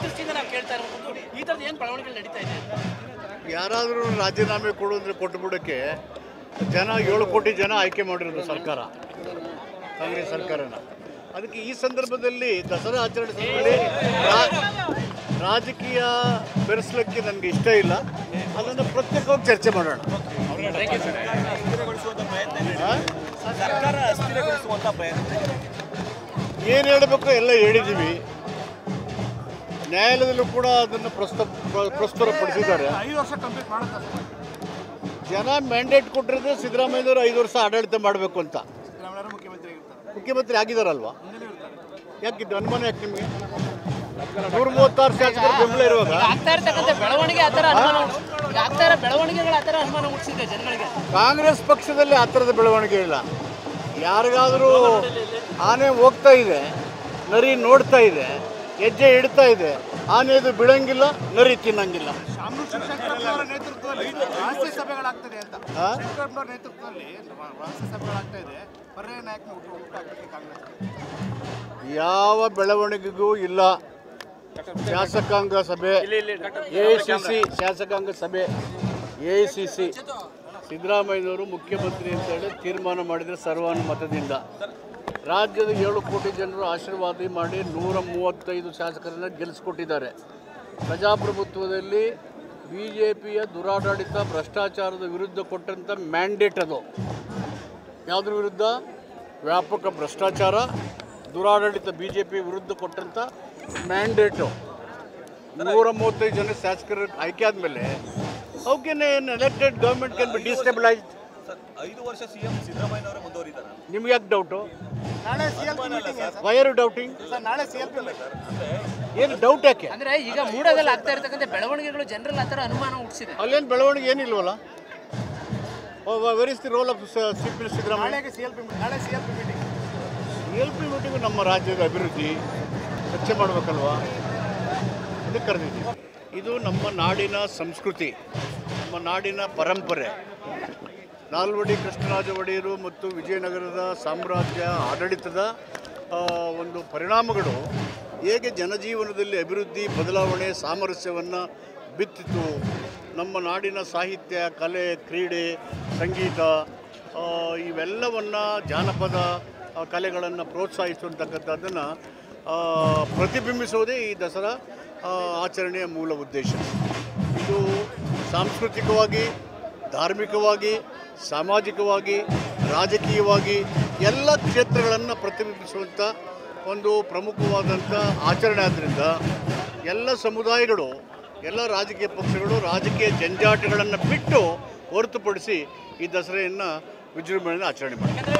ದೃಷ್ಟಿಯಿಂದ ನಾವು ಕೇಳ್ತಾ ಇರೋದು ಈ ಥರದ ಏನು ಬೆಳವಣಿಗೆಗಳು ನಡೀತಾ ಇದೆ? ಯಾರಾದರೂ ರಾಜೀನಾಮೆ ಕೊಡು ಅಂದರೆ ಕೊಟ್ಟುಬಿಡೋಕ್ಕೆ ಜನ 7 ಕೋಟಿ ಜನ ಆಯ್ಕೆ ಮಾಡಿರೋದು ಸರ್ಕಾರ, ಕಾಂಗ್ರೆಸ್ ಸರ್ಕಾರನ. ಅದಕ್ಕೆ ಈ ಸಂದರ್ಭದಲ್ಲಿ ದಸರಾ ಆಚರಣೆ ಸಂದರ್ಭದಲ್ಲಿ ರಾಜಕೀಯ ಬೆರೆಸಲಿಕ್ಕೆ ನನಗೆ ಇಷ್ಟ ಇಲ್ಲ. ಅದನ್ನು ಪ್ರತ್ಯೇಕವಾಗಿ ಚರ್ಚೆ ಮಾಡೋಣ. ಏನು ಹೇಳಬೇಕು ಎಲ್ಲ ಹೇಳಿದ್ದೀವಿ. ನ್ಯಾಯಾಲಯದಲ್ಲೂ ಕೂಡ ಅದನ್ನು ಪ್ರಸ್ತುತಪಡಿಸಿದ್ದಾರೆ. ಜನ ಮ್ಯಾಂಡೇಟ್ ಕೊಟ್ಟಿರೋದು ಸಿದ್ದರಾಮಯ್ಯನವರು 5 ವರ್ಷ ಆಡಳಿತ ಮಾಡಬೇಕು ಅಂತ. ಮುಖ್ಯಮಂತ್ರಿ ಆಗಿದಾರಲ್ವಾ? ಯಾಕಿದ್ದು ಅನುಮಾನ ಯಾಕೆ ನಿಮಗೆ? 136 ಶಾಸಕರ ಬೆಂಬಲ ಇರುವಾಗ ಆಗ್ತಾ ಇರ್ತಕ್ಕಂಥ ಬೆಳವಣಿಗೆ ಆ ಥರ ಬೆಳವಣಿಗೆಗಳು ಆ ಥರ ಅನುಮಾನ ಹುಟ್ಟಿಸಿದೆ ಜನಗಳಿಗೆ. ಕಾಂಗ್ರೆಸ್ ಪಕ್ಷದಲ್ಲಿ ಆ ಥರದ ಬೆಳವಣಿಗೆ ಇಲ್ಲ. ಯಾರಿಗಾದರೂ ಆನೆ ಹೋಗ್ತಾ ಇದೆ, ನರಿ ನೋಡ್ತಾ ಇದೆ, ಹೆಜ್ಜೆ ಇಡ್ತಾ ಇದೆ, ಆನೆದು ಬಿಡಂಗಿಲ್ಲ, ನರಿ ತಿನ್ನಂಗಿಲ್ಲ. ಯಾವ ಬೆಳವಣಿಗೆಗೂ ಇಲ್ಲ. ಶಾಸಕಾಂಗ ಸಭೆ, AICC ಶಾಸಕಾಂಗ ಸಭೆ, AICC ಸಿದ್ದರಾಮಯ್ಯನವರು ಮುಖ್ಯಮಂತ್ರಿ ಅಂತೇಳಿ ತೀರ್ಮಾನ ಮಾಡಿದರೆ ಸರ್ವಾನುಮತದಿಂದ ರಾಜ್ಯದ 7 ಕೋಟಿ ಜನರು ಆಶೀರ್ವಾದ ಮಾಡಿ 135 ಶಾಸಕರನ್ನು ಗೆಲ್ಲಿಸ್ಕೊಟ್ಟಿದ್ದಾರೆ. ಪ್ರಜಾಪ್ರಭುತ್ವದಲ್ಲಿ BJPಯ ದುರಾಡಳಿತ ಭ್ರಷ್ಟಾಚಾರದ ವಿರುದ್ಧ ಕೊಟ್ಟಂಥ ಮ್ಯಾಂಡೇಟ್ ಅದು. ಯಾವುದ್ರ ವಿರುದ್ಧ? ವ್ಯಾಪಕ ಭ್ರಷ್ಟಾಚಾರ, ದುರಾಡಳಿತ BJP ವಿರುದ್ಧ ಕೊಟ್ಟಂಥ ಮ್ಯಾಂಡೇಟು. 135 ಜನ ಶಾಸಕರು ಆಯ್ಕೆ ಆದಮೇಲೆ how can an elected government can be destabilised? 5 ವರ್ಷ ಸಿಎಂ ಸಿದ್ದರಾಮಯ್ಯನವರೇ ಮುಂದುವರಿದ್ದಾರೆ. ನಿಮ್ಗೆ ಯಾಕೆ doubt? Why are you doubting? ಏನು ಡೌಟ್ ಯಾಕೆ? ಅಂದ್ರೆ ಈಗ ಮೂಡದಲ್ಲಿ ಆಗ್ತಾ ಇರ್ತಕ್ಕಂಥ ಬೆಳವಣಿಗೆಗಳು ಜನರಲ್ಲಿ ಆ ಥರ ಅನುಮಾನ ಹುಟ್ಟಿಸಿದೆ. ಅಲ್ಲೇನು ಬೆಳವಣಿಗೆ ಏನಿಲ್ವಲ್ಲ? Where is the role of chief minister Siddaramaiah? CLP meeting ನಮ್ಮ ರಾಜ್ಯದ ಅಭಿವೃದ್ಧಿ ಚರ್ಚೆ ಮಾಡಬೇಕಲ್ವಾ? ಅದಕ್ಕೆ ಕರೆದಿದ್ದೀವಿ. ಇದು ನಮ್ಮ ನಾಡಿನ ಸಂಸ್ಕೃತಿ, ನಮ್ಮ ನಾಡಿನ ಪರಂಪರೆ. ನಾಲ್ವಡಿ ಕೃಷ್ಣರಾಜ ಒಡೆಯರು ಮತ್ತು ವಿಜಯನಗರದ ಸಾಮ್ರಾಜ್ಯ ಆಡಳಿತದ ಒಂದು ಪರಿಣಾಮಗಳು ಹೇಗೆ ಜನಜೀವನದಲ್ಲಿ ಅಭಿವೃದ್ಧಿ, ಬದಲಾವಣೆ, ಸಾಮರಸ್ಯವನ್ನು ಬಿತ್ತಿತು. ನಮ್ಮ ನಾಡಿನ ಸಾಹಿತ್ಯ, ಕಲೆ, ಕ್ರೀಡೆ, ಸಂಗೀತ ಇವೆಲ್ಲವನ್ನು, ಜಾನಪದ ಕಲೆಗಳನ್ನು ಪ್ರೋತ್ಸಾಹಿಸುವಂತಕ್ಕಂಥದ್ದನ್ನು ಪ್ರತಿಬಿಂಬಿಸುವುದೇ ಈ ದಸರಾ ಆಚರಣೆಯ ಮೂಲ ಉದ್ದೇಶ. ಇದು ಸಾಂಸ್ಕೃತಿಕವಾಗಿ, ಧಾರ್ಮಿಕವಾಗಿ, ಸಾಮಾಜಿಕವಾಗಿ, ರಾಜಕೀಯವಾಗಿ ಎಲ್ಲ ಕ್ಷೇತ್ರಗಳನ್ನು ಪ್ರತಿಬಿಂಬಿಸುವಂಥ ಒಂದು ಪ್ರಮುಖವಾದಂಥ ಆಚರಣೆ. ಆದ್ದರಿಂದ ಎಲ್ಲ ಸಮುದಾಯಗಳು, ಎಲ್ಲ ರಾಜಕೀಯ ಪಕ್ಷಗಳು ರಾಜಕೀಯ ಜಂಜಾಟಗಳನ್ನು ಬಿಟ್ಟು ಹೊರತುಪಡಿಸಿ ಈ ದಸರೆಯನ್ನು ವಿಜೃಂಭಣೆಯನ್ನು ಆಚರಣೆ ಮಾಡ್ತಾರೆ.